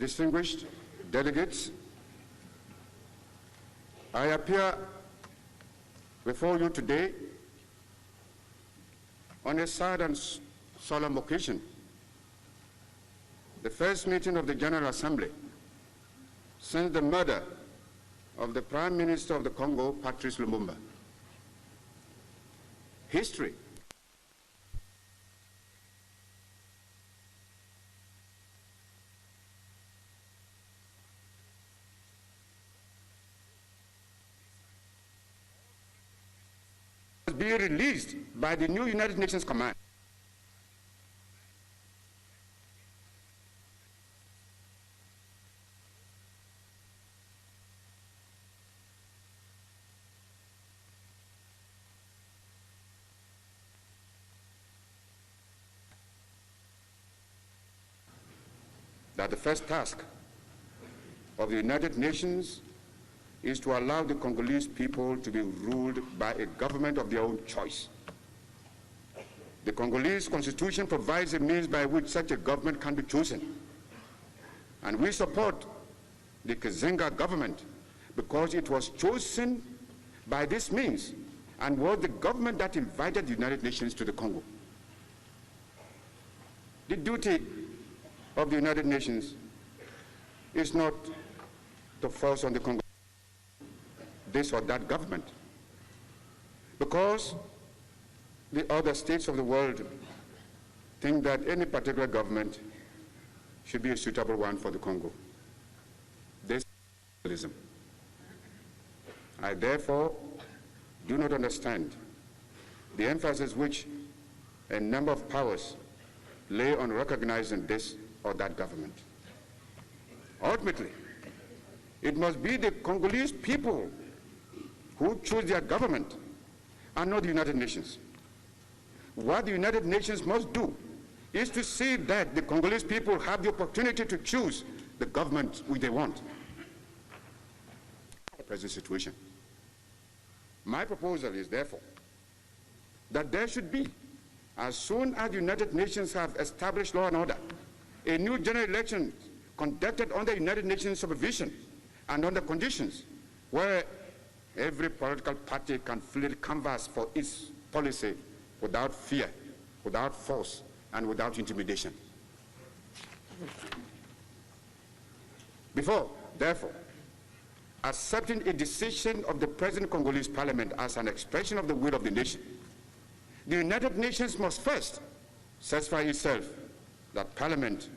distinguished delegates, I appear before you today on a sad and solemn occasion, the first meeting of the General Assembly since the murder of the Prime Minister of the Congo, Patrice Lumumba. History must be released by the new United Nations Command. That the first task of the United Nations is to allow the Congolese people to be ruled by a government of their own choice. The Congolese constitution provides a means by which such a government can be chosen. And we support the Kazenga government because it was chosen by this means and was the government that invited the United Nations to the Congo. The duty of the United Nations is not to force on the Congo this or that government, because the other states of the world think that any particular government should be a suitable one for the Congo. This is nationalism. I therefore do not understand the emphasis which a number of powers lay on recognizing this or that government. Ultimately, it must be the Congolese people who choose their government and not the United Nations. What the United Nations must do is to see that the Congolese people have the opportunity to choose the government which they want. The present situation. My proposal is therefore that there should be, as soon as the United Nations have established law and order, a new general election conducted under United Nations supervision and under conditions where every political party can freely canvass for its policy without fear, without force, and without intimidation. Before, therefore, accepting a decision of the present Congolese parliament as an expression of the will of the nation, the United Nations must first satisfy itself that parliament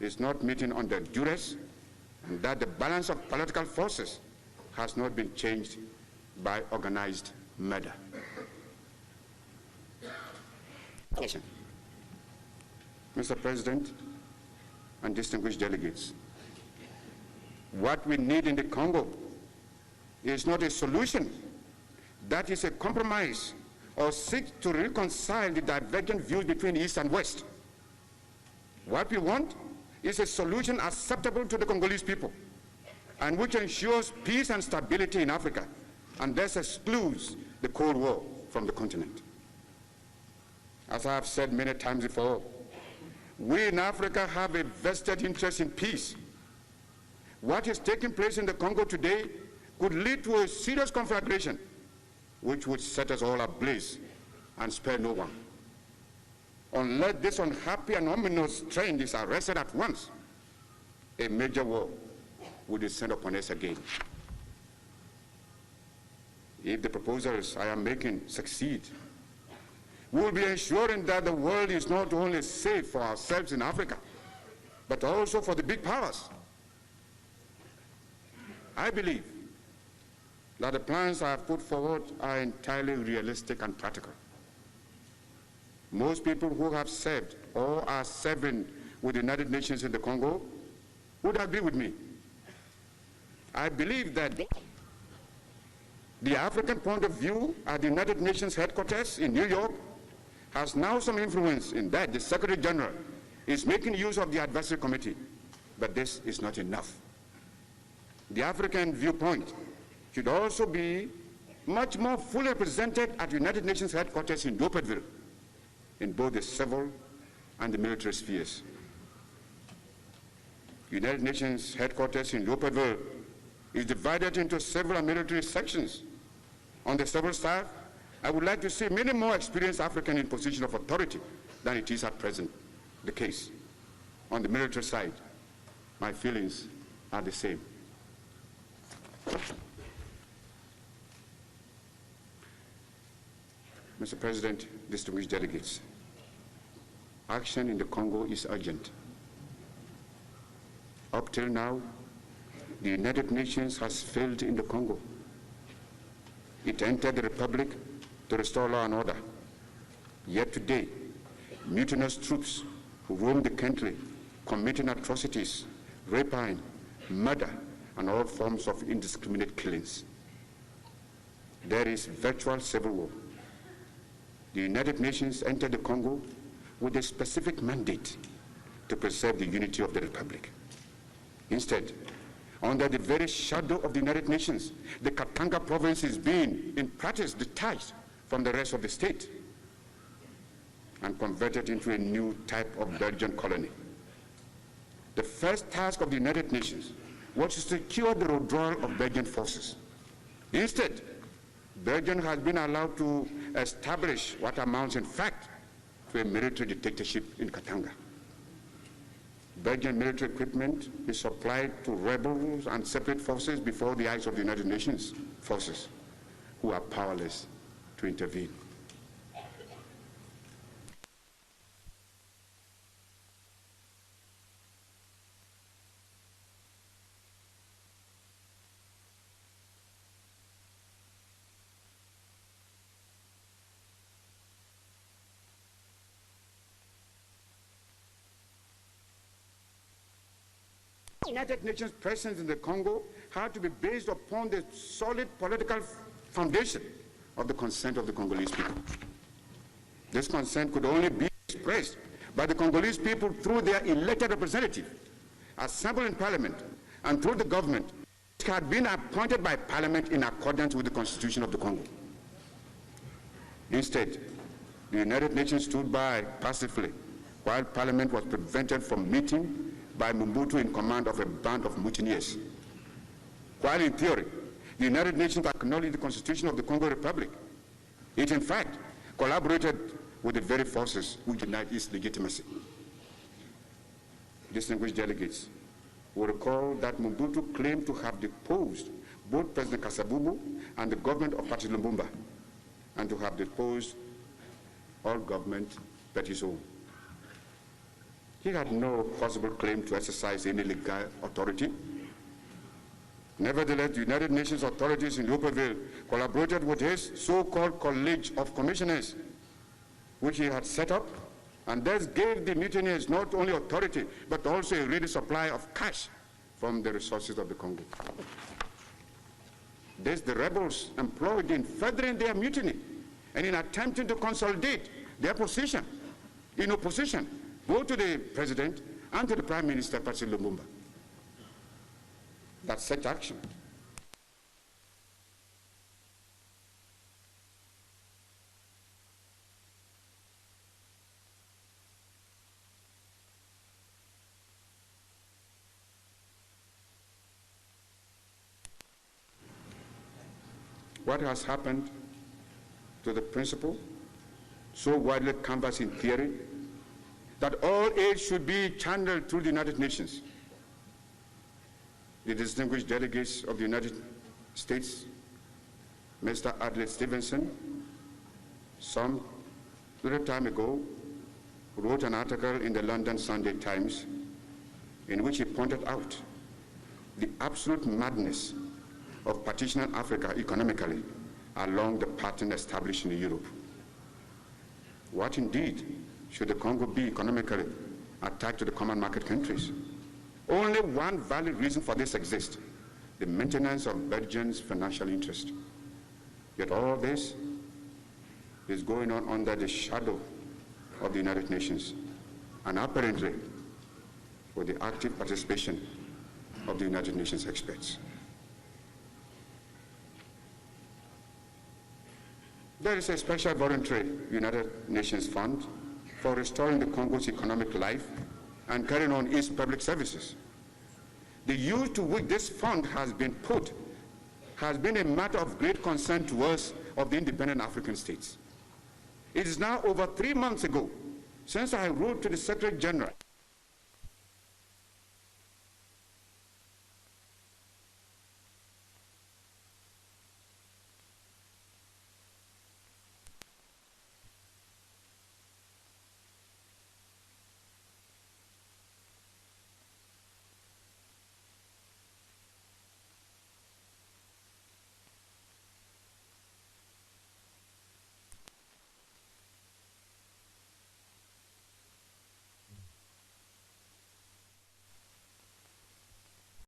is not meeting under duress and that the balance of political forces has not been changed by organized murder. Mr. President and distinguished delegates, what we need in the Congo is not a solution that is a compromise or seeks to reconcile the divergent views between East and West. What we want is a solution acceptable to the Congolese people and which ensures peace and stability in Africa and thus excludes the Cold War from the continent. As I have said many times before, we in Africa have a vested interest in peace. What is taking place in the Congo today could lead to a serious conflagration which would set us all ablaze and spare no one. Unless this unhappy and ominous trend is arrested at once, a major war will descend upon us again. If the proposals I am making succeed, we will be ensuring that the world is not only safe for ourselves in Africa, but also for the big powers. I believe that the plans I have put forward are entirely realistic and practical. Most people who have served or are serving with the United Nations in the Congo would agree with me. I believe that the African point of view at the United Nations headquarters in New York has now some influence in that the Secretary General is making use of the advisory committee, but this is not enough. The African viewpoint should also be much more fully represented at the United Nations headquarters in Leopoldville, in both the civil and the military spheres. United Nations headquarters in Libreville is divided into several military sections. On the civil side, I would like to see many more experienced Africans in position of authority than it is at present the case. On the military side, my feelings are the same. Mr. President, distinguished delegates, action in the Congo is urgent. Up till now, the United Nations has failed in the Congo. It entered the Republic to restore law and order. Yet today, mutinous troops who roam the country, committing atrocities, rapine, murder, and all forms of indiscriminate killings. There is virtual civil war. The United Nations entered the Congo with a specific mandate to preserve the unity of the Republic. Instead, under the very shadow of the United Nations, the Katanga province is being, in practice, detached from the rest of the state and converted into a new type of Belgian colony. The first task of the United Nations was to secure the withdrawal of Belgian forces. Instead, Belgium has been allowed to establish what amounts, in fact, to a military dictatorship in Katanga. Belgian military equipment is supplied to rebels and separate forces before the eyes of the United Nations forces, who are powerless to intervene. United Nations presence in the Congo had to be based upon the solid political foundation of the consent of the Congolese people. This consent could only be expressed by the Congolese people through their elected representatives, assembled in Parliament, and through the government, which had been appointed by Parliament in accordance with the Constitution of the Congo. Instead, the United Nations stood by passively while Parliament was prevented from meeting by Mobutu in command of a band of mutineers. While in theory, the United Nations acknowledged the Constitution of the Congo Republic, it in fact collaborated with the very forces which denied its legitimacy. Distinguished delegates will recall that Mobutu claimed to have deposed both President Kasavubu and the government of Patrice Lumumba, and to have deposed all government but his own. He had no possible claim to exercise any legal authority. Nevertheless, the United Nations authorities in Libreville collaborated with his so-called College of Commissioners, which he had set up, and thus gave the mutineers not only authority, but also a ready supply of cash from the resources of the Congo. This the rebels employed in furthering their mutiny and in attempting to consolidate their position in opposition both to the President and to the Prime Minister, Patrice Lumumba. That such action what has happened to the principle so widely canvassed in theory that all aid should be channeled through the United Nations. The distinguished delegates of the United States, Mr. Adlai Stevenson, some little time ago, wrote an article in the London Sunday Times in which he pointed out the absolute madness of partitioning Africa economically along the pattern established in Europe. What indeed should the Congo be economically attached to the common market countries? Only one valid reason for this exists: the maintenance of Belgium's financial interest. Yet all this is going on under the shadow of the United Nations, and apparently with the active participation of the United Nations experts. There is a special voluntary United Nations fund for restoring the Congo's economic life and carrying on its public services. the use to which this fund has been put has been a matter of great concern to us of the independent African states. It is now over 3 months ago since I wrote to the Secretary General